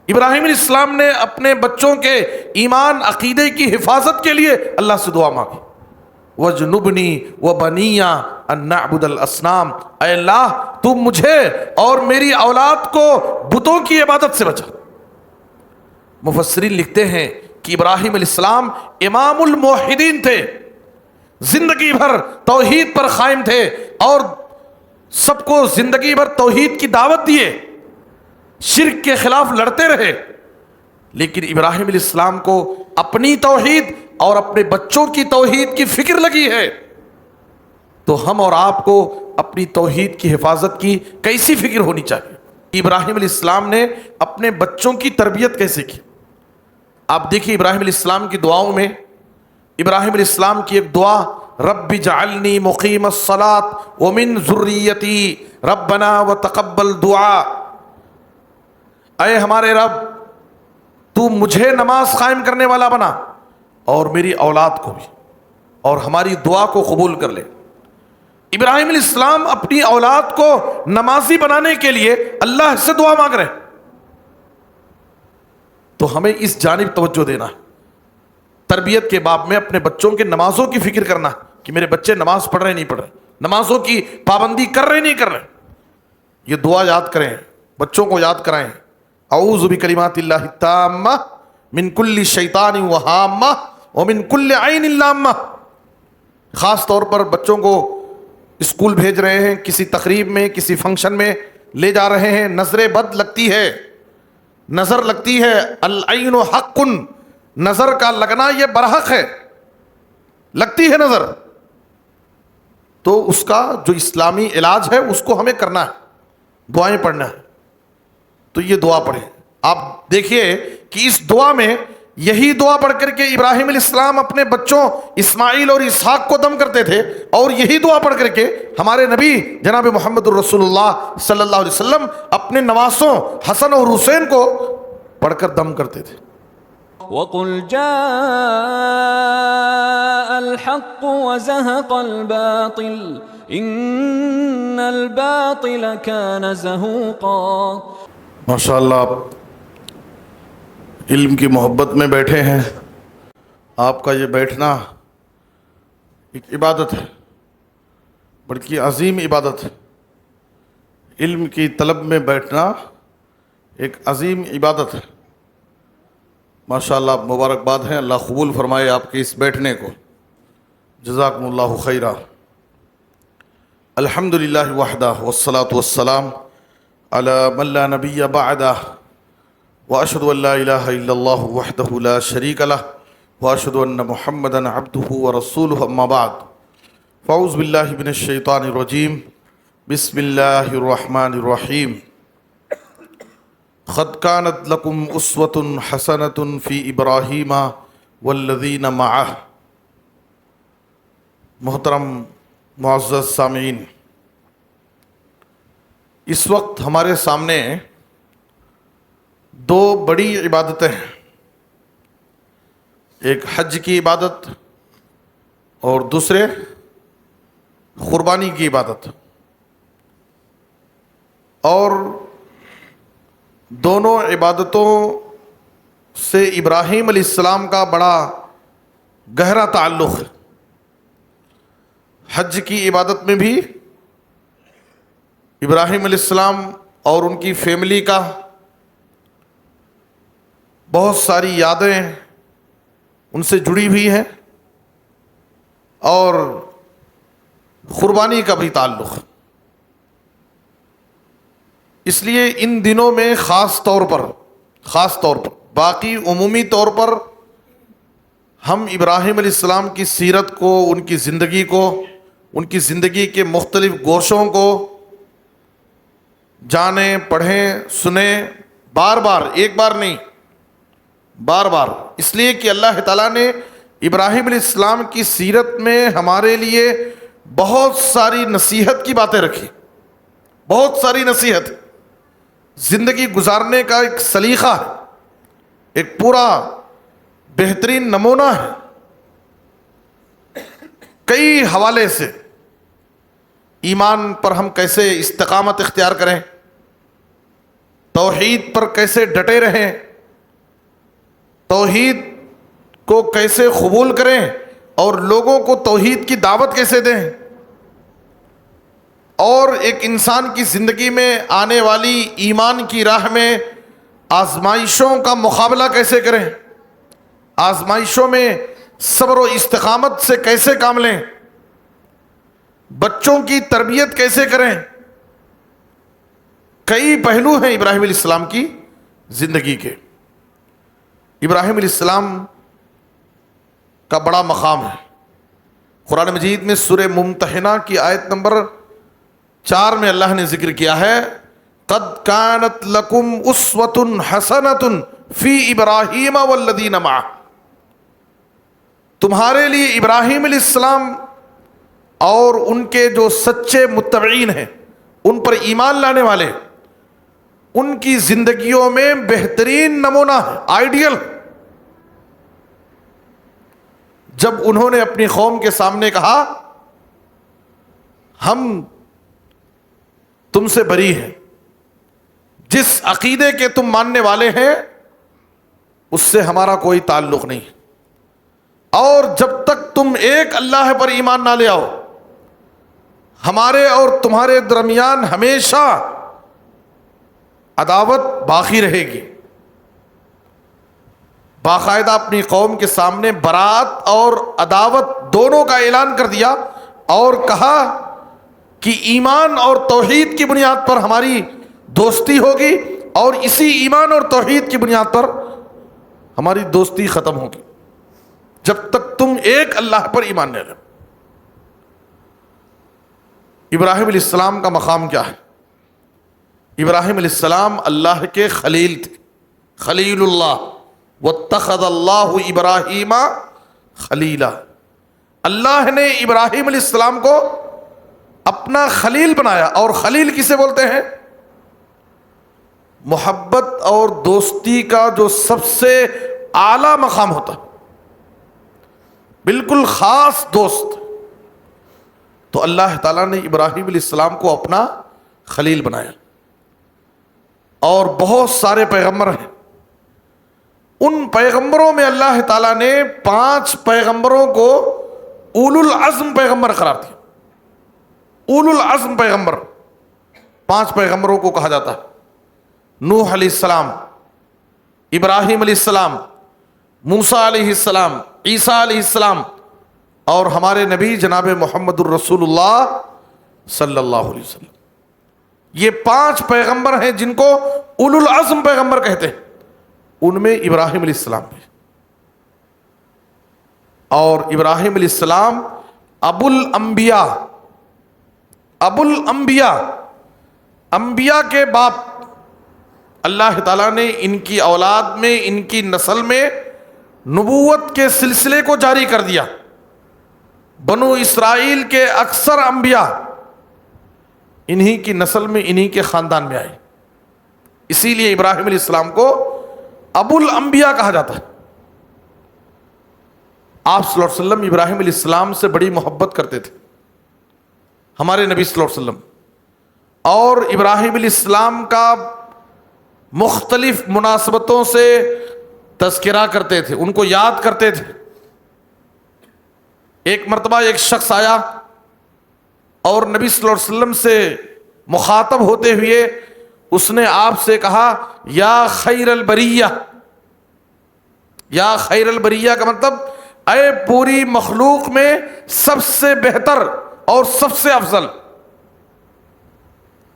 ابراہیم علیہ السلام نے اپنے بچوں کے ایمان عقیدے کی حفاظت کے لیے اللہ سے دعا مانگی، وَجْنُبْنِي وَبَنِيَّ أَن نَعْبُدَ الْأَصْنَامَ، اے اللہ تو مجھے اور میری اولاد کو بتوں کی عبادت سے بچا۔ مفسرین لکھتے ہیں کہ ابراہیم علیہ السلام امام الموحدین تھے، زندگی بھر توحید پر قائم تھے اور سب کو زندگی بھر توحید کی دعوت دیے، شرک کے خلاف لڑتے رہے، لیکن ابراہیم علیہ السلام کو اپنی توحید اور اپنے بچوں کی توحید کی فکر لگی ہے، تو ہم اور آپ کو اپنی توحید کی حفاظت کی کیسی فکر ہونی چاہیے؟ ابراہیم علیہ السلام نے اپنے بچوں کی تربیت کیسے کی؟ آپ دیکھیے ابراہیم علیہ السلام کی دعاؤں میں، ابراہیم علیہ السلام کی ایک دعا، رب اجعلنی مقیم الصلاۃ ومن ذریتی ربنا وتقبل دعا، اے ہمارے رب تو مجھے نماز قائم کرنے والا بنا اور میری اولاد کو بھی، اور ہماری دعا کو قبول کر لے۔ ابراہیم علیہ السلام اپنی اولاد کو نمازی بنانے کے لیے اللہ سے دعا مانگ رہے ہیں، تو ہمیں اس جانب توجہ دینا ہے، تربیت کے باب میں اپنے بچوں کے نمازوں کی فکر کرنا ہے کہ میرے بچے نماز پڑھ رہے نہیں پڑھ رہے، نمازوں کی پابندی کر رہے نہیں کر رہے۔ یہ دعا یاد کریں، بچوں کو یاد کرائیں، اعوذ بکلمات اللہ التامہ من کل شیطان وہامہ ومن کل عین لامہ۔ خاص طور پر بچوں کو اسکول بھیج رہے ہیں، کسی تقریب میں کسی فنکشن میں لے جا رہے ہیں، نظر بد لگتی ہے، نظر لگتی ہے، العین حق، نظر کا لگنا یہ برحق ہے، لگتی ہے نظر، تو اس کا جو اسلامی علاج ہے اس کو ہمیں کرنا ہے، دعائیں پڑھنا ہے۔ تو یہ دعا پڑھیں، آپ دیکھیے کہ اس دعا میں یہی دعا پڑھ کر کے ابراہیم علیہ السلام اپنے بچوں اسماعیل اور اسحاق کو دم کرتے تھے، اور یہی دعا پڑھ کر کے ہمارے نبی جناب محمد الرسول اللہ صلی اللہ علیہ وسلم اپنے نواسوں حسن اور حسین کو پڑھ کر دم کرتے تھے۔ وَقُلْ جَاءَ الْحَقُّ وَزَهَقَ الْبَاطِلُ إِنَّ الْبَاطِلَ كَانَ زَهُوقًا۔ ماشاءاللہ، آپ علم کی محبت میں بیٹھے ہیں، آپ کا یہ بیٹھنا ایک عبادت ہے، بلکہ عظیم عبادت ہے۔ علم کی طلب میں بیٹھنا ایک عظیم عبادت ہے۔ ماشاءاللہ، مبارکباد ہیں، اللہ قبول فرمائے آپ کے اس بیٹھنے کو، جزاکم اللہ خیرہ۔ الحمدللہ وحدہ والصلاة والسلام علی من لا نبی بعدہ، واشہد ان لا الہ الا اللہ وحدہ لا شریک لہ، واشہد ان محمدا عبدہ ورسولہ، اما بعد، فاعوذ باللہ من الشیطان الرجیم، بسم اللہ الرحمن الرحیم۔ قد كانت لكم اسوة حسنة في ابراہیم والذین معہ۔ محترم معزز سامعین، اس وقت ہمارے سامنے دو بڑی عبادتیں ہیں، ایک حج کی عبادت اور دوسرے قربانی کی عبادت، اور دونوں عبادتوں سے ابراہیم علیہ السلام کا بڑا گہرا تعلق ہے۔ حج کی عبادت میں بھی ابراہیم علیہ السلام اور ان کی فیملی کا بہت ساری یادیں ان سے جڑی ہوئی ہیں، اور قربانی کا بھی تعلق ہے۔ اس لیے ان دنوں میں خاص طور پر باقی عمومی طور پر ہم ابراہیم علیہ السلام کی سیرت کو، ان کی زندگی کو، ان کی زندگی کے مختلف گوشوں کو جانیں، پڑھیں، سنیں، بار بار، ایک بار نہیں، بار بار، اس لیے کہ اللہ تعالیٰ نے ابراہیم علیہ السلام کی سیرت میں ہمارے لیے بہت ساری نصیحت کی باتیں رکھی، بہت ساری نصیحت، زندگی گزارنے کا ایک سلیقہ ہے، ایک پورا بہترین نمونہ ہے، کئی حوالے سے ایمان پر ہم کیسے استقامت اختیار کریں، توحید پر کیسے ڈٹے رہیں، توحید کو کیسے قبول کریں اور لوگوں کو توحید کی دعوت کیسے دیں، اور ایک انسان کی زندگی میں آنے والی ایمان کی راہ میں آزمائشوں کا مقابلہ کیسے کریں، آزمائشوں میں صبر و استقامت سے کیسے کام لیں، بچوں کی تربیت کیسے کریں۔ کئی پہلو ہیں ابراہیم علیہ السلام کی زندگی کے۔ ابراہیم علیہ السلام کا بڑا مقام ہے۔ قرآن مجید میں سورہ ممتحنہ کی آیت نمبر 4 میں اللہ نے ذکر کیا ہے، قد کانت لکم اسوۃ حسنۃ فی ابراہیم والذین معہ، تمہارے لیے ابراہیم علیہ السلام اور ان کے جو سچے متبعین ہیں، ان پر ایمان لانے والے، ان کی زندگیوں میں بہترین نمونہ ہے، آئیڈیل۔ جب انہوں نے اپنی قوم کے سامنے کہا ہم تم سے بری ہیں، جس عقیدے کے تم ماننے والے ہیں اس سے ہمارا کوئی تعلق نہیں، اور جب تک تم ایک اللہ پر ایمان نہ لے آؤ ہمارے اور تمہارے درمیان ہمیشہ عداوت باقی رہے گی۔ باقاعدہ اپنی قوم کے سامنے برات اور عداوت دونوں کا اعلان کر دیا اور کہا کہ ایمان اور توحید کی بنیاد پر ہماری دوستی ہوگی، اور اسی ایمان اور توحید کی بنیاد پر ہماری دوستی ختم ہوگی جب تک تم ایک اللہ پر ایمان نہ لے۔ ابراہیم علیہ السلام کا مقام کیا ہے؟ ابراہیم علیہ السلام اللہ کے خلیل تھے، خلیل اللہ، واتخذ اللہ ابراہیم خلیلا۔ اللہ نے ابراہیم علیہ السلام کو اپنا خلیل بنایا، اور خلیل کسے بولتے ہیں؟ محبت اور دوستی کا جو سب سے اعلیٰ مقام ہوتا، بالکل خاص دوست۔ تو اللہ تعالیٰ نے ابراہیم علیہ السلام کو اپنا خلیل بنایا، اور بہت سارے پیغمبر ہیں، ان پیغمبروں میں اللہ تعالیٰ نے 5 پیغمبروں کو اولو العزم پیغمبر قرار دیا۔ اولو العزم پیغمبر 5 پیغمبروں کو کہا جاتا ہے، نوح علیہ السلام، ابراہیم علیہ السلام، موسیٰ علیہ السلام، عیسیٰ علیہ السلام، اور ہمارے نبی جناب محمد الرسول اللہ صلی اللہ علیہ وسلم۔ یہ 5 پیغمبر ہیں جن کو اولو العزم پیغمبر کہتے ہیں، ان میں ابراہیم علیہ السلام بھی۔ اور ابراہیم علیہ السلام ابو الانبیاء، ابو الانبیاء، انبیاء کے باپ۔ اللہ تعالیٰ نے ان کی اولاد میں، ان کی نسل میں نبوت کے سلسلے کو جاری کر دیا۔ بنو اسرائیل کے اکثر انبیاء انہی کی نسل میں، انہی کے خاندان میں آئے، اسی لیے ابراہیم علیہ السلام کو ابو الانبیاء کہا جاتا ہے۔ آپ صلی اللہ علیہ وسلم ابراہیم علیہ السلام سے بڑی محبت کرتے تھے، ہمارے نبی صلی اللہ علیہ وسلم، اور ابراہیم علیہ السلام کا مختلف مناسبتوں سے تذکرہ کرتے تھے، ان کو یاد کرتے تھے۔ ایک مرتبہ ایک شخص آیا اور نبی صلی اللہ علیہ وسلم سے مخاطب ہوتے ہوئے اس نے آپ سے کہا، یا خیر البریہ۔ یا خیر البریہ کا مطلب اے پوری مخلوق میں سب سے بہتر اور سب سے افضل۔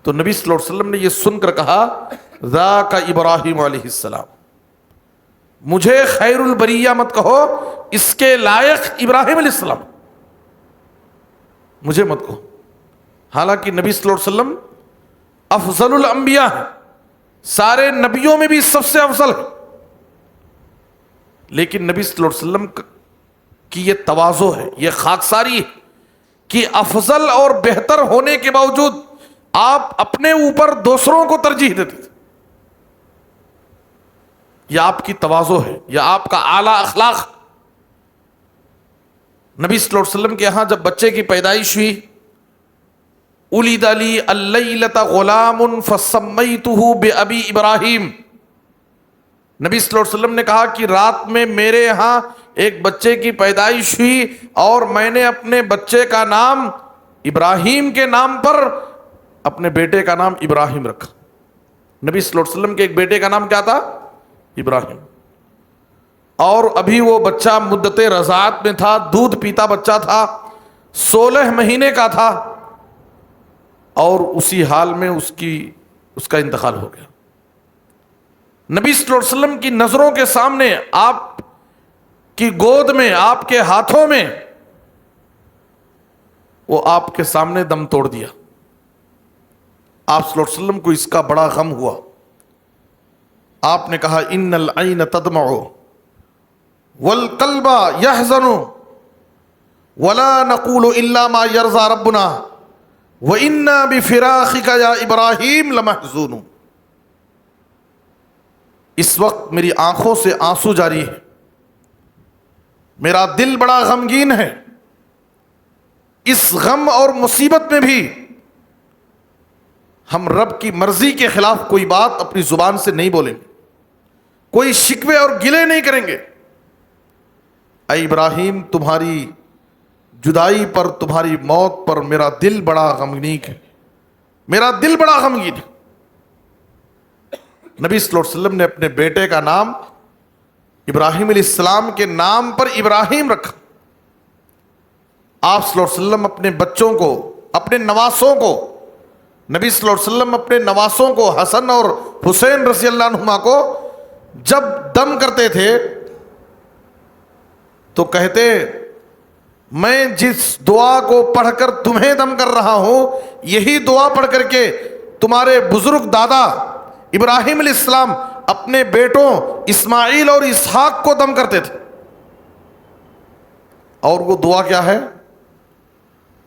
تو نبی صلی اللہ علیہ وسلم نے یہ سن کر کہا، ذاک ابراہیم علیہ السلام، مجھے خیر البریہ مت کہو، اس کے لائق ابراہیم علیہ السلام، مجھے مت کہو۔ حالانکہ نبی صلی اللہ علیہ وسلم افضل الانبیاء ہے، سارے نبیوں میں بھی سب سے افضل ہے، لیکن نبی صلی اللہ علیہ وسلم کی یہ تواضع ہے، یہ خاکساری ہے کہ افضل اور بہتر ہونے کے باوجود آپ اپنے اوپر دوسروں کو ترجیح دیتے تھے۔ یہ آپ کی تواضع ہے، یہ آپ کا اعلیٰ اخلاق۔ نبی صلی اللہ علیہ وسلم کے یہاں جب بچے کی پیدائش ہوئی اُلِدَ لِي اللَّيْلَةَ غُلَامٌ فَسَمَّيْتُهُ بِأَبِي ابراہیم، نبی صلی اللہ علیہ وسلم نے کہا کہ رات میں میرے یہاں ایک بچے کی پیدائش ہوئی اور میں نے اپنے بچے کا نام ابراہیم کے نام پر اپنے بیٹے کا نام ابراہیم رکھا۔ نبی صلی اللہ علیہ وسلم کے ایک بیٹے کا نام کیا تھا؟ ابراہیم۔ اور ابھی وہ بچہ مدت رضاعت میں تھا، دودھ پیتا بچہ تھا، 16 مہینے کا تھا، اور اسی حال میں اس کا انتقال ہو گیا۔ نبی صلی اللہ علیہ وسلم کی نظروں کے سامنے، آپ کی گود میں، آپ کے ہاتھوں میں، وہ آپ کے سامنے دم توڑ دیا۔ آپ صلی اللہ علیہ وسلم کو اس کا بڑا غم ہوا۔ آپ نے کہا ان العین تدمع والقلب يحزن ولا نقول الا ما يرضى ربنا وإنا بفراقك يا ابراہیم لمحزون۔ اس وقت میری آنکھوں سے آنسو جاری ہے، میرا دل بڑا غمگین ہے۔ اس غم اور مصیبت میں بھی ہم رب کی مرضی کے خلاف کوئی بات اپنی زبان سے نہیں بولیں گے، کوئی شکوے اور گلے نہیں کریں گے۔ اے ابراہیم، تمہاری جدائی پر، تمہاری موت پر میرا دل بڑا غمگین ہے، میرا دل بڑا غمگین ہے۔ نبی صلی اللہ علیہ وسلم نے اپنے بیٹے کا نام ابراہیم علیہ السلام کے نام پر ابراہیم رکھا۔ آپ صلی اللہ علیہ وسلم اپنے بچوں کو، اپنے نواسوں کو، نبی صلی اللہ علیہ وسلم اپنے نواسوں کو، حسن اور حسین رضی اللہ عنہما کو جب دم کرتے تھے تو کہتے، میں جس دعا کو پڑھ کر تمہیں دم کر رہا ہوں، یہی دعا پڑھ کر کے تمہارے بزرگ دادا ابراہیم علیہ السلام اپنے بیٹوں اسماعیل اور اسحاق کو دم کرتے تھے۔ اور وہ دعا کیا ہے؟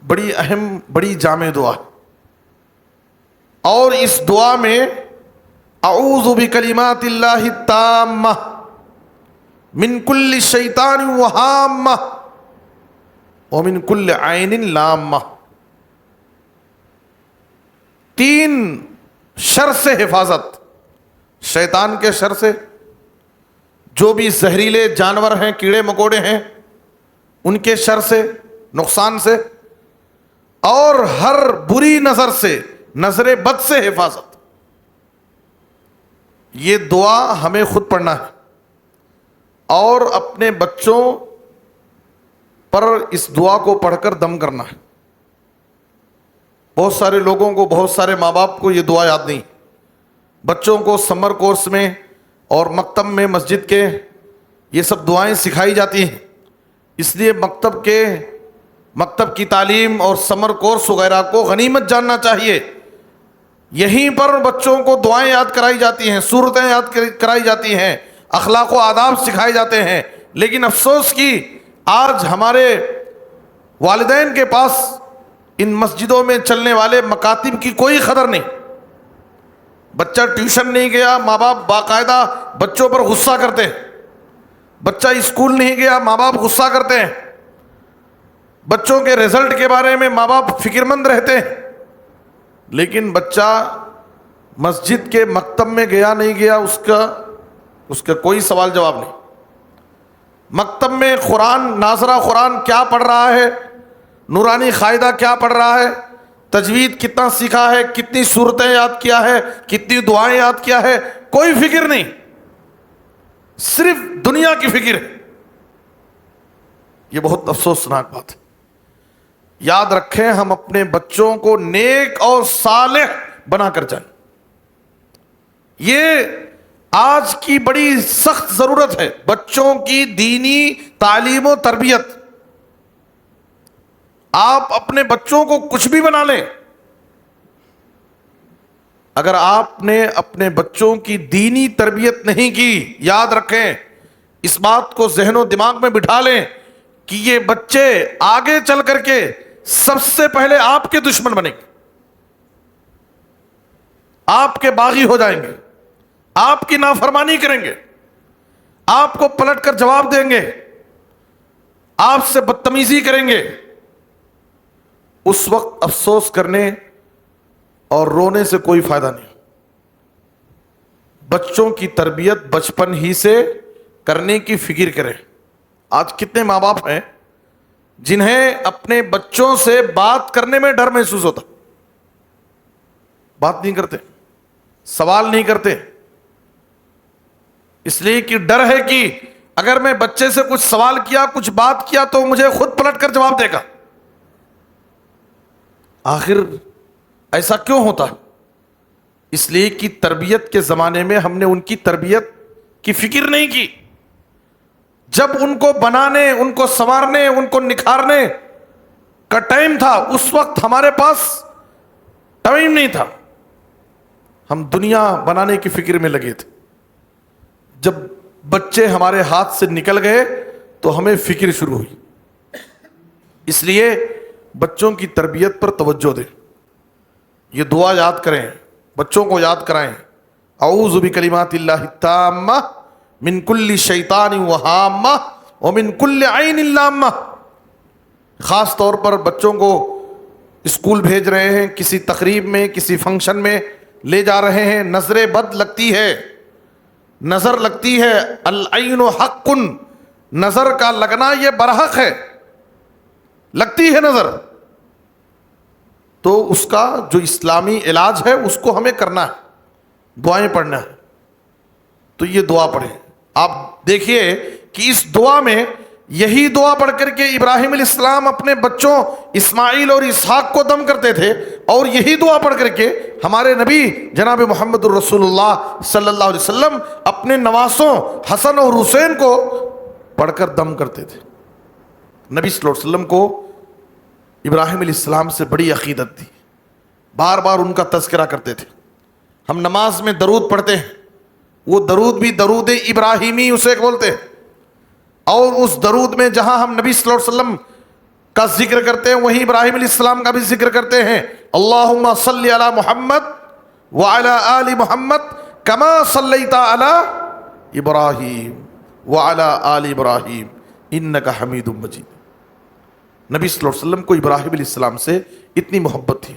بڑی اہم، بڑی جامع دعا ہے۔ اور اس دعا میں اعوذ بکلمات اللہ التامہ من کل شیطان وہامہ ومن کل عین لامہ، 3 شر سے حفاظت، شیطان کے شر سے، جو بھی زہریلے جانور ہیں، کیڑے مکوڑے ہیں، ان کے شر سے، نقصان سے، اور ہر بری نظر سے، نظر بد سے حفاظت۔ یہ دعا ہمیں خود پڑھنا ہے اور اپنے بچوں پر اس دعا کو پڑھ کر دم کرنا ہے۔ بہت سارے لوگوں کو، بہت سارے ماں باپ کو یہ دعا یاد نہیں۔ بچوں کو سمر کورس میں اور مکتب میں، مسجد کے، یہ سب دعائیں سکھائی جاتی ہیں۔ اس لیے مکتب کی تعلیم اور سمر کورس وغیرہ کو غنیمت جاننا چاہیے۔ یہیں پر بچوں کو دعائیں یاد کرائی جاتی ہیں، سورتیں یاد کرائی جاتی ہیں، اخلاق و آداب سکھائے جاتے ہیں۔ لیکن افسوس کی آج ہمارے والدین کے پاس ان مسجدوں میں چلنے والے مکاتب کی کوئی قدر نہیں۔ بچہ ٹیوشن نہیں گیا، ماں باپ باقاعدہ بچوں پر غصہ کرتے ہیں۔ بچہ اسکول نہیں گیا، ماں باپ غصہ کرتے ہیں۔ بچوں کے رزلٹ کے بارے میں ماں باپ فکر مند رہتے ہیں، لیکن بچہ مسجد کے مکتب میں گیا نہیں گیا، اس کا کوئی سوال جواب نہیں۔ مکتب میں قرآن، ناظرہ قرآن کیا پڑھ رہا ہے، نورانی قاعدہ کیا پڑھ رہا ہے، تجوید کتنا سیکھا ہے، کتنی سورتیں یاد کیا ہے، کتنی دعائیں یاد کیا ہے، کوئی فکر نہیں، صرف دنیا کی فکر ہے۔ یہ بہت افسوسناک بات ہے۔ یاد رکھیں، ہم اپنے بچوں کو نیک اور صالح بنا کر جائیں۔ یہ آج کی بڑی سخت ضرورت ہے، بچوں کی دینی تعلیم و تربیت۔ آپ اپنے بچوں کو کچھ بھی بنا لیں، اگر آپ نے اپنے بچوں کی دینی تربیت نہیں کی، یاد رکھیں، اس بات کو ذہن و دماغ میں بٹھا لیں کہ یہ بچے آگے چل کر کے سب سے پہلے آپ کے دشمن بنیں گے، آپ کے باغی ہو جائیں گے، آپ کی نافرمانی کریں گے، آپ کو پلٹ کر جواب دیں گے، آپ سے بدتمیزی کریں گے۔ اس وقت افسوس کرنے اور رونے سے کوئی فائدہ نہیں. بچوں کی تربیت بچپن ہی سے کرنے کی فکر کریں. آج کتنے ماں باپ ہیں جنہیں اپنے بچوں سے بات کرنے میں ڈر محسوس ہوتا, بات نہیں کرتے, سوال نہیں کرتے, اس لیے کہ ڈر ہے کہ اگر میں بچے سے کچھ سوال کیا, کچھ بات کیا تو مجھے خود پلٹ کر جواب دے گا. آخر ایسا کیوں ہوتا ہے؟ اس لیے کہ تربیت کے زمانے میں ہم نے ان کی تربیت کی فکر نہیں کی. جب ان کو بنانے, ان کو سنوارنے, ان کو نکھارنے کا ٹائم تھا, اس وقت ہمارے پاس ٹائم نہیں تھا. ہم دنیا بنانے کی فکر میں لگے تھے. جب بچے ہمارے ہاتھ سے نکل گئے تو ہمیں فکر شروع ہوئی. اس لیے بچوں کی تربیت پر توجہ دیں. یہ دعا یاد کریں, بچوں کو یاد کرائیں. اعوذ بکلمات اللہ التامہ من کل شیطان وہامہ ومن کل عین لامہ. خاص طور پر بچوں کو اسکول بھیج رہے ہیں, کسی تقریب میں, کسی فنکشن میں لے جا رہے ہیں, نظر بد لگتی ہے, نظر لگتی ہے. العین حق, نظر کا لگنا یہ برحق ہے, لگتی ہے نظر. تو اس کا جو اسلامی علاج ہے اس کو ہمیں کرنا ہے, دعائیں پڑھنا ہے. تو یہ دعا پڑھیں. آپ دیکھیے کہ اس دعا میں یہی دعا پڑھ کر کے ابراہیم علیہ السلام اپنے بچوں اسماعیل اور اسحاق کو دم کرتے تھے, اور یہی دعا پڑھ کر کے ہمارے نبی جناب محمد الرسول اللہ صلی اللہ علیہ وسلم اپنے نواسوں حسن اور حسین کو پڑھ کر دم کرتے تھے. نبی صلی اللہ علیہ وسلم کو ابراہیم علیہ السلام سے بڑی عقیدت تھی, بار بار ان کا تذکرہ کرتے تھے. ہم نماز میں درود پڑھتے ہیں, وہ درود بھی درود ابراہیمی اسے بولتے ہیں, اور اس درود میں جہاں ہم نبی صلی اللہ علیہ وسلم کا ذکر کرتے ہیں وہیں ابراہیم علیہ السلام کا بھی ذکر کرتے ہیں. اللہم صلی علی محمد وعلی آل محمد کما صلیت علی ابراہیم وعلی آل ابراہیم انک حمید مجید. نبی صلی اللہ علیہ وسلم کو ابراہیم علیہ السلام سے اتنی محبت تھی.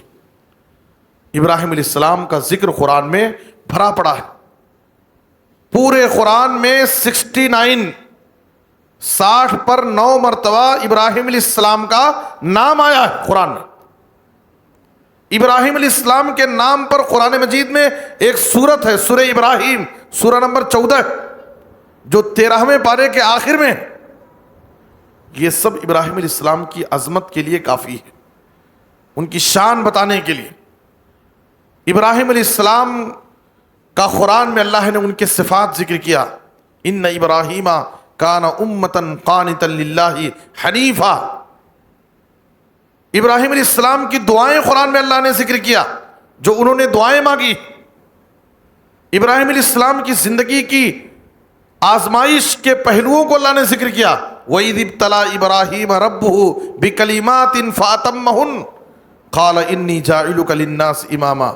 ابراہیم علیہ السلام کا ذکر قرآن میں بھرا پڑا ہے. پورے قرآن میں 60 پر 9 مرتبہ ابراہیم علیہ السلام کا نام آیا ہے قرآن میں. ابراہیم علیہ السلام کے نام پر قرآن مجید میں ایک سورت ہے, سورہ ابراہیم, سورہ نمبر 14, جو 13ویں پارے کے آخر میں. یہ سب ابراہیم علیہ السلام کی عظمت کے لیے کافی ہے, ان کی شان بتانے کے لیے. ابراہیم علیہ السلام کا قرآن میں اللہ نے ان کے صفات ذکر کیا. ان ابراہیم کان امتن قانتا للہ حنیفا. ابراہیم علیہ السلام کی دعائیں قرآن میں اللہ نے ذکر کیا, جو انہوں نے دعائیں مانگی. ابراہیم علیہ السلام کی زندگی کی آزمائش کے پہلوؤں کو اللہ نے ذکر کیا. وَإِذِ ابْتَلَىٰ إِبْرَاهِيمَ رَبُّهُ بِكَلِمَاتٍ فَأَتَمَّهُنَّ قَالَ إِنِّي جَاعِلُكَ لِلنَّاسِ إِمَامًا.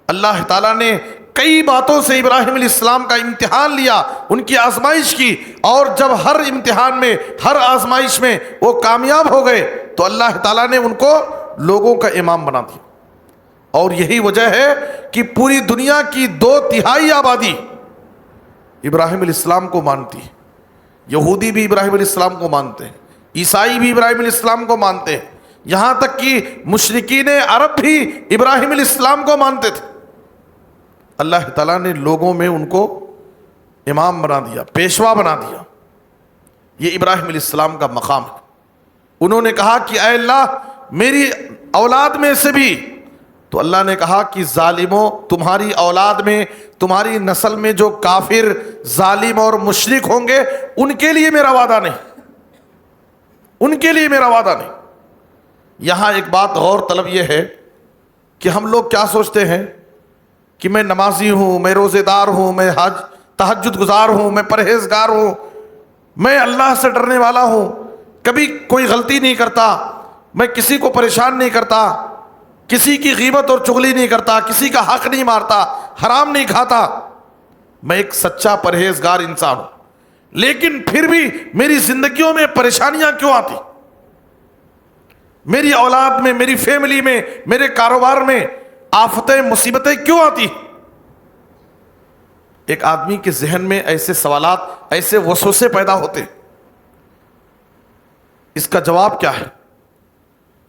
اللہ تعالیٰ نے کئی باتوں سے ابراہیم علیہ السلام کا امتحان لیا, ان کی آزمائش کی, اور جب ہر امتحان میں, ہر آزمائش میں وہ کامیاب ہو گئے تو اللہ تعالیٰ نے ان کو لوگوں کا امام بنا دیا. اور یہی وجہ ہے کہ پوری دنیا کی 2/3 آبادی ابراہیم علیہ السلام کو مانتی ہے. یہودی بھی ابراہیم علیہ السلام کو مانتے ہیں, عیسائی بھی ابراہیم علیہ السلام کو مانتے ہیں, یہاں تک کہ مشرکین عرب بھی ابراہیم علیہ السلام کو مانتے تھے. اللہ تعالیٰ نے لوگوں میں ان کو امام بنا دیا, پیشوا بنا دیا. یہ ابراہیم علیہ السلام کا مقام ہے. انہوں نے کہا کہ اے اللہ میری اولاد میں سے بھی, تو اللہ نے کہا کہ ظالموں, تمہاری اولاد میں, تمہاری نسل میں جو کافر, ظالم اور مشرک ہوں گے ان کے لیے میرا وعدہ نہیں, ان کے لیے میرا وعدہ نہیں. یہاں ایک بات غور طلب یہ ہے کہ ہم لوگ کیا سوچتے ہیں کہ میں نمازی ہوں, میں روزے دار ہوں, میں تہجد گزار ہوں, میں پرہیزگار ہوں, میں اللہ سے ڈرنے والا ہوں, کبھی کوئی غلطی نہیں کرتا, میں کسی کو پریشان نہیں کرتا, کسی کی غیبت اور چغلی نہیں کرتا, کسی کا حق نہیں مارتا, حرام نہیں کھاتا, میں ایک سچا پرہیزگار انسان ہوں. لیکن پھر بھی میری زندگیوں میں پریشانیاں کیوں آتی؟ میری اولاد میں, میری فیملی میں, میرے کاروبار میں آفتیں مصیبتیں کیوں آتی ہیں؟ ایک آدمی کے ذہن میں ایسے سوالات، ایسے وسوسے پیدا ہوتے ہیں، اس کا جواب کیا ہے؟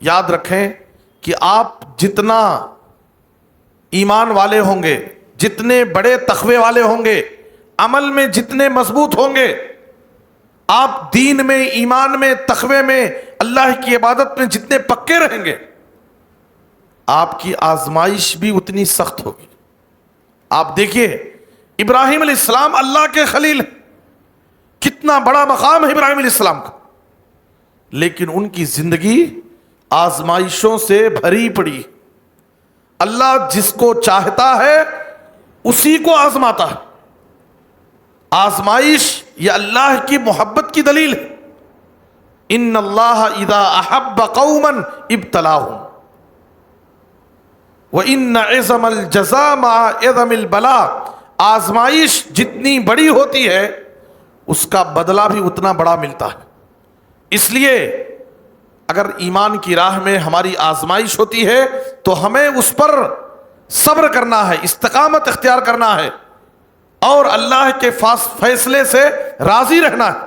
یاد رکھیں کہ آپ جتنا ایمان والے ہوں گے، جتنے بڑے تقوی والے ہوں گے، عمل میں جتنے مضبوط ہوں گے، آپ دین میں، ایمان میں، تقوی میں، اللہ کی عبادت میں جتنے پکے رہیں گے، آپ کی آزمائش بھی اتنی سخت ہوگی۔ آپ دیکھیے ابراہیم علیہ السلام اللہ کے خلیل ہیں، کتنا بڑا مقام ہے ابراہیم علیہ السلام کا، لیکن ان کی زندگی آزمائشوں سے بھری پڑی۔ اللہ جس کو چاہتا ہے اسی کو آزماتا ہے۔ آزمائش یہ اللہ کی محبت کی دلیل ہے۔ ان اللہ اذا احب قوما ابتلاهم وان عظم الجزاء مع عظم البلاء۔ آزمائش جتنی بڑی ہوتی ہے اس کا بدلہ بھی اتنا بڑا ملتا ہے۔ اس لیے اگر ایمان کی راہ میں ہماری آزمائش ہوتی ہے تو ہمیں اس پر صبر کرنا ہے، استقامت اختیار کرنا ہے، اور اللہ کے فیصلے سے راضی رہنا ہے۔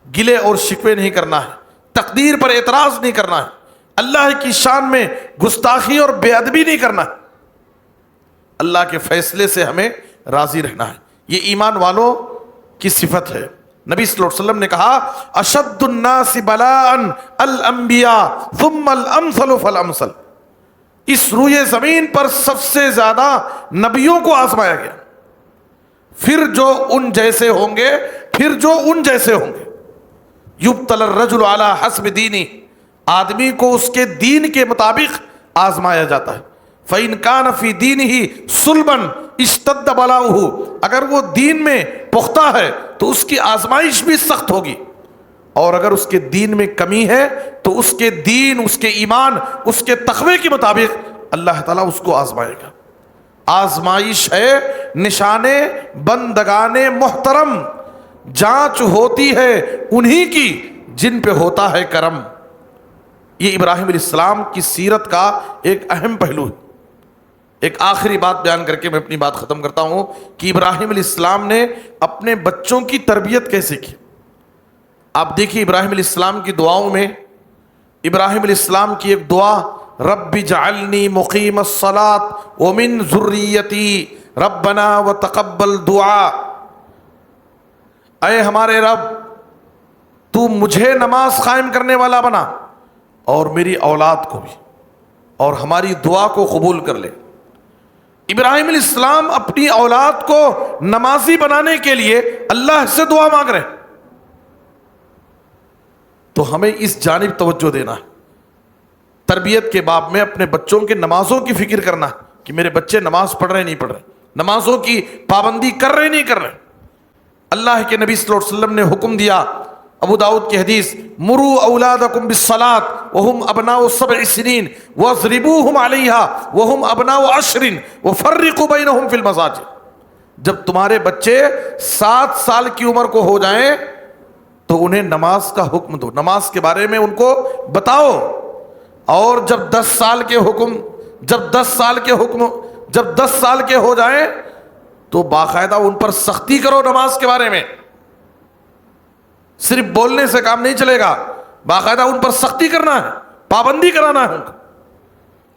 گلے اور شکوے نہیں کرنا ہے، تقدیر پر اعتراض نہیں کرنا ہے، اللہ کی شان میں گستاخی اور بے ادبی نہیں کرنا ہے، اللہ کے فیصلے سے ہمیں راضی رہنا ہے۔ یہ ایمان والوں کی صفت ہے۔ نبی صلی اللہ علیہ وسلم نے کہا اشد الناس بلاء الانبیاء ثم الامثل فالامثل۔ اس روئے زمین پر سب سے زیادہ نبیوں کو آزمایا گیا، پھر جو ان جیسے ہوں گے، پھر جو ان جیسے ہوں گے۔ یبتلی الرجل علی حسب دینہ، آدمی کو اس کے دین کے مطابق آزمایا جاتا ہے۔ فإن كان في دينه صلبا اشتد بلاؤه، اگر وہ دین میں پختہ ہے تو اس کی آزمائش بھی سخت ہوگی، اور اگر اس کے دین میں کمی ہے تو اس کے دین، اس کے ایمان، اس کے تقوی کے مطابق اللہ تعالیٰ اس کو آزمائے گا۔ آزمائش ہے نشان بندگان محترم، جانچ ہوتی ہے انہی کی جن پہ ہوتا ہے کرم۔ یہ ابراہیم علیہ السلام کی سیرت کا ایک اہم پہلو ہے۔ ایک آخری بات بیان کر کے میں اپنی بات ختم کرتا ہوں کہ ابراہیم علیہ السلام نے اپنے بچوں کی تربیت کیسے کی۔ آپ دیکھیے ابراہیم علیہ السلام کی دعاؤں میں، ابراہیم علیہ السلام کی ایک دعا رب اجعلنی مقیم الصلاۃ ومن ذریتی ربنا وتقبل دعا۔ اے ہمارے رب، تو مجھے نماز قائم کرنے والا بنا اور میری اولاد کو بھی، اور ہماری دعا کو قبول کر لے۔ ابراہیم علیہ السلام اپنی اولاد کو نمازی بنانے کے لیے اللہ سے دعا مانگ رہے ہیں، تو ہمیں اس جانب توجہ دینا ہے۔ تربیت کے باب میں اپنے بچوں کے نمازوں کی فکر کرنا ہے کہ میرے بچے نماز پڑھ رہے نہیں پڑھ رہے، نمازوں کی پابندی کر رہے نہیں کر رہے۔ اللہ کے نبی صلی اللہ علیہ وسلم نے حکم دیا، ابو داؤد کی حدیث، مروا اولادکم بالصلاۃ وهم ابناء 7 سنین واضربوهم علیہا وهم ابناء 10 وفرقوا بینہم فی المضاجع۔ جب تمہارے بچے 7 سال کی عمر کو ہو جائیں تو انہیں نماز کا حکم دو، نماز کے بارے میں ان کو بتاؤ، اور جب 10 سال کے ہو جائیں تو باقاعدہ ان پر سختی کرو نماز کے بارے میں۔ صرف بولنے سے کام نہیں چلے گا، باقاعدہ ان پر سختی کرنا ہے، پابندی کرانا ہے ان کو۔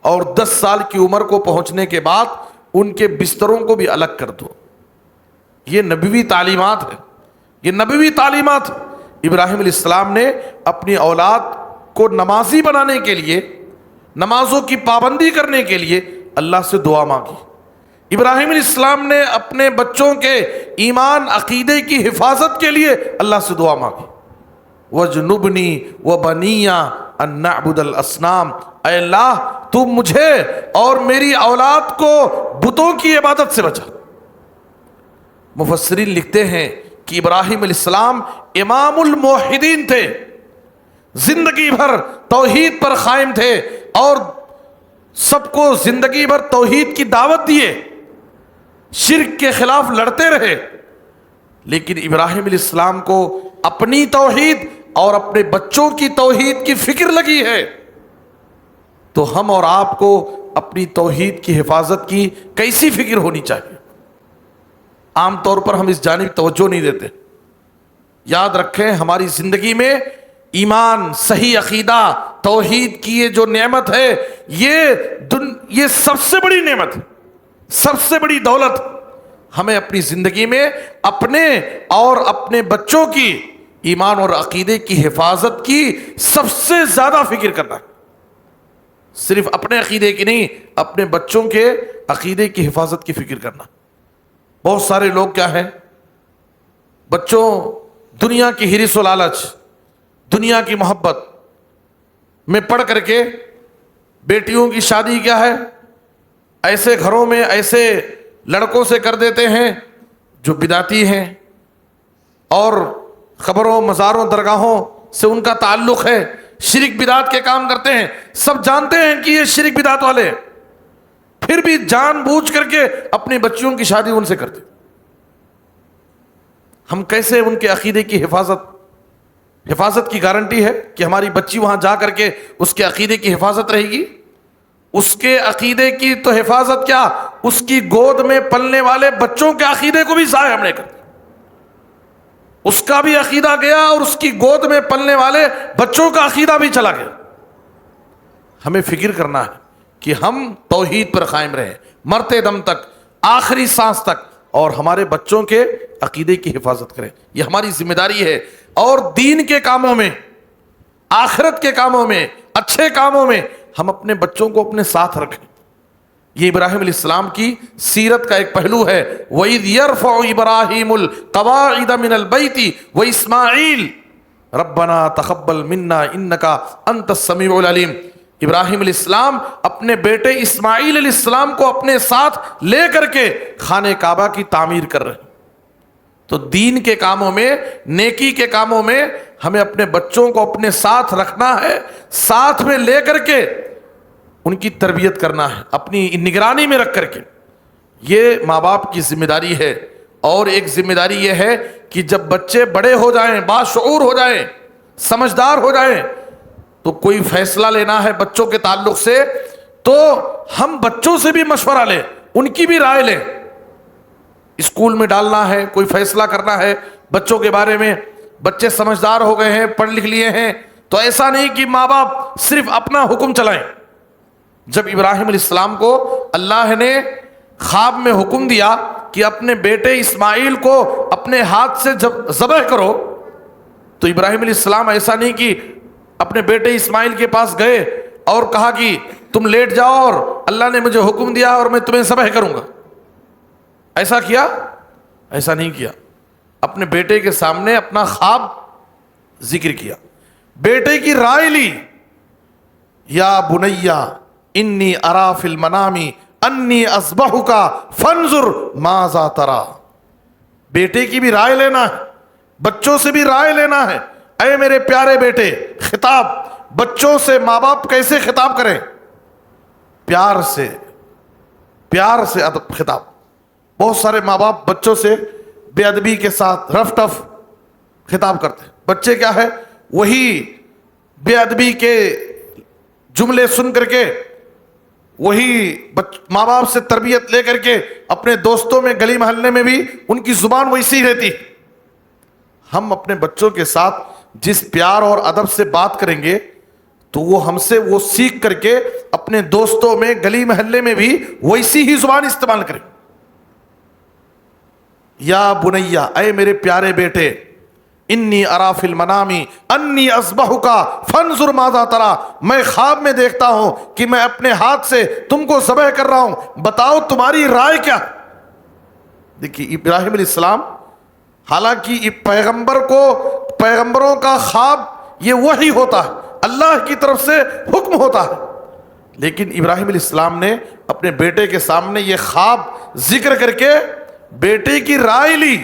اور 10 سال کی عمر کو پہنچنے کے بعد ان کے بستروں کو بھی الگ کر دو۔ یہ نبوی تعلیمات ہے، یہ نبوی تعلیمات۔ ابراہیم علیہ السلام نے اپنی اولاد کو نمازی بنانے کے لیے، نمازوں کی پابندی کرنے کے لیے اللہ سے دعا مانگی۔ ابراہیم علیہ السلام نے اپنے بچوں کے ایمان، عقیدے کی حفاظت کے لیے اللہ سے دعا مانگی۔ وَجْنُبْنِي وَبَنِيَّ أَن نَّعْبُدَ الْأَصْنَامَ، اے اللہ تو مجھے اور میری اولاد کو بتوں کی عبادت سے بچا۔ مفسرین لکھتے ہیں کہ ابراہیم علیہ السلام امام الموحدین تھے، زندگی بھر توحید پر قائم تھے اور سب کو زندگی بھر توحید کی دعوت دیے، شرک کے خلاف لڑتے رہے۔ لیکن ابراہیم علیہ السلام کو اپنی توحید اور اپنے بچوں کی توحید کی فکر لگی ہے، تو ہم اور آپ کو اپنی توحید کی حفاظت کی کیسی فکر ہونی چاہیے. عام طور پر ہم اس جانب توجہ نہیں دیتے. یاد رکھیں ہماری زندگی میں ایمان، صحیح عقیدہ، توحید کی یہ جو نعمت ہے یہ سب سے بڑی نعمت ہے، سب سے بڑی دولت. ہمیں اپنی زندگی میں اپنے اور اپنے بچوں کی ایمان اور عقیدے کی حفاظت کی سب سے زیادہ فکر کرنا ہے. صرف اپنے عقیدے کی نہیں، اپنے بچوں کے عقیدے کی حفاظت کی فکر کرنا. بہت سارے لوگ کیا ہیں، بچوں دنیا کی حرص و لالچ، دنیا کی محبت میں پڑھ کر کے بیٹیوں کی شادی کیا ہے ایسے گھروں میں ایسے لڑکوں سے کر دیتے ہیں جو بدعتی ہیں، اور قبروں، مزاروں، درگاہوں سے ان کا تعلق ہے، شرک بدعت کے کام کرتے ہیں. سب جانتے ہیں کہ یہ شرک بدعت والے ہیں، پھر بھی جان بوجھ کر کے اپنی بچیوں کی شادی ان سے کرتے. ہم کیسے ان کے عقیدے کی حفاظت کی گارنٹی ہے کہ ہماری بچی وہاں جا کر کے اس کے عقیدے کی حفاظت رہے گی؟ اس کے عقیدے کی تو حفاظت کیا، اس کی گود میں پلنے والے بچوں کے عقیدے کو بھی ضائع ہم نے کر دیا. اس کا بھی عقیدہ گیا اور اس کی گود میں پلنے والے بچوں کا عقیدہ بھی چلا گیا. ہمیں فکر کرنا ہے کہ ہم توحید پر قائم رہیں مرتے دم تک، آخری سانس تک، اور ہمارے بچوں کے عقیدے کی حفاظت کریں. یہ ہماری ذمہ داری ہے. اور دین کے کاموں میں، آخرت کے کاموں میں، اچھے کاموں میں ہم اپنے بچوں کو اپنے ساتھ رکھیں. یہ ابراہیم علیہ السلام کی سیرت کا ایک پہلو ہے. وَإِذْ يَرْفَعُ إِبْرَاهِيمُ الْقَوَاعِدَ مِنَ الْبَيْتِ وَإِسْمَاعِيلُ رَبَّنَا تَقَبَّلْ مِنَّا إِنَّكَ أَنْتَ السَّمِيعُ الْعَلِيمُ. ابراہیم علیہ السلام اپنے بیٹے اسماعیل علیہ السلام کو اپنے ساتھ لے کر کے خانہ کعبہ کی تعمیر کر رہے ہیں. تو دین کے کاموں میں، نیکی کے کاموں میں ہمیں اپنے بچوں کو اپنے ساتھ رکھنا ہے، ساتھ میں لے کر کے ان کی تربیت کرنا ہے، اپنی نگرانی میں رکھ کر کے. یہ ماں باپ کی ذمہ داری ہے. اور ایک ذمہ داری یہ ہے کہ جب بچے بڑے ہو جائیں، باشعور ہو جائیں، سمجھدار ہو جائیں، تو کوئی فیصلہ لینا ہے بچوں کے تعلق سے تو ہم بچوں سے بھی مشورہ لیں، ان کی بھی رائے لیں. اسکول میں ڈالنا ہے، کوئی فیصلہ کرنا ہے بچوں کے بارے میں، بچے سمجھدار ہو گئے ہیں، پڑھ لکھ لیے ہیں، تو ایسا نہیں کہ ماں باپ صرف اپنا حکم چلائیں. جب ابراہیم علیہ السلام کو اللہ نے خواب میں حکم دیا کہ اپنے بیٹے اسماعیل کو اپنے ہاتھ سے جب ذبح کرو، تو ابراہیم علیہ السلام ایسا نہیں کہ اپنے بیٹے اسماعیل کے پاس گئے اور کہا کہ تم لیٹ جاؤ اور اللہ نے مجھے حکم دیا اور میں تمہیں ذبح کروں گا. ایسا کیا؟ ایسا نہیں کیا. اپنے بیٹے کے سامنے اپنا خواب ذکر کیا، بیٹے کی رائے لی. یا بنیا انی ارا فی المنام انی اذبحک فانظر ماذا تری. بیٹے کی بھی رائے لینا ہے، بچوں سے بھی رائے لینا ہے. اے میرے پیارے بیٹے، خطاب بچوں سے ماں باپ کیسے خطاب کریں؟ پیار سے ادب خطاب. بہت سارے ماں باپ بچوں سے بے ادبی کے ساتھ رف ٹف خطاب کرتے ہیں. بچے کیا ہے، وہی بے ادبی کے جملے سن کر کے، وہی ماں باپ سے تربیت لے کر کے اپنے دوستوں میں، گلی محلے میں بھی ان کی زبان ویسی رہتی. ہم اپنے بچوں کے ساتھ جس پیار اور ادب سے بات کریں گے تو وہ ہم سے وہ سیکھ کر کے اپنے دوستوں میں، گلی محلے میں بھی ویسی ہی زبان استعمال کریں. یا بنیا، اے میرے پیارے بیٹے، انی ارا فی المنام انی اذبحک فانظر ماذا تری. میں خواب میں دیکھتا ہوں کہ میں اپنے ہاتھ سے تم کو ذبح کر رہا ہوں، بتاؤ تمہاری رائے کیا. دیکھیے ابراہیم علیہ السلام، حالانکہ پیغمبروں کا خواب یہ وحی ہوتا ہے، اللہ کی طرف سے حکم ہوتا ہے، لیکن ابراہیم علیہ السلام نے اپنے بیٹے کے سامنے یہ خواب ذکر کر کے بیٹے کی رائے لی.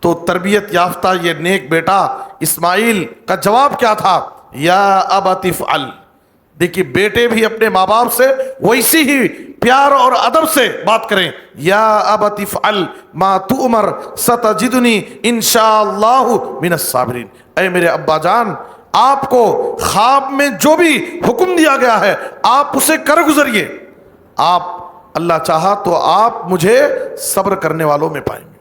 تو تربیت یافتہ یہ نیک بیٹا اسماعیل کا جواب کیا تھا؟ یا ابت افعل. دیکھیے بیٹے بھی اپنے ماں باپ سے ویسی ہی پیار اور ادب سے بات کریں. یا ابت افعل ما تؤمر ستجدنی انشاءاللہ من الصابرین. اے میرے ابا جان، آپ کو خواب میں جو بھی حکم دیا گیا ہے آپ اسے کر گزریے، آپ اللہ چاہا تو آپ مجھے صبر کرنے والوں میں پائیں گے۔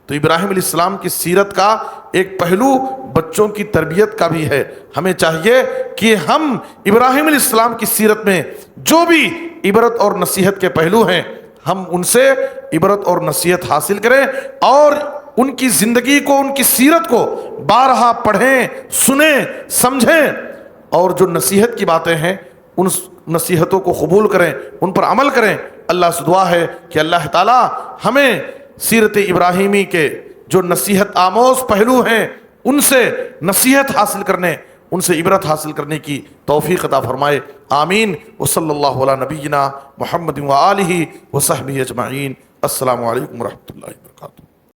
تو ابراہیم علیہ السلام کی سیرت کا ایک پہلو بچوں کی تربیت کا بھی ہے۔ ہمیں چاہیے کہ ہم ابراہیم علیہ السلام کی سیرت میں جو بھی عبرت اور نصیحت کے پہلو ہیں ہم ان سے عبرت اور نصیحت حاصل کریں، اور ان کی زندگی کو، ان کی سیرت کو بارہا پڑھیں، سنیں، سمجھیں، اور جو نصیحت کی باتیں ہیں ان نصیحتوں کو قبول کریں، ان پر عمل کریں۔ اللہ سے دعا ہے کہ اللہ تعالی ہمیں سیرت ابراہیمی کے جو نصیحت آموز پہلو ہیں ان سے نصیحت حاصل کرنے، ان سے عبرت حاصل کرنے کی توفیق عطا فرمائے، آمین۔ وصلی اللہ علی نبینا محمد وآلہ وصحبہ اجمعین۔ السلام علیکم ورحمۃ اللہ وبرکاتہ۔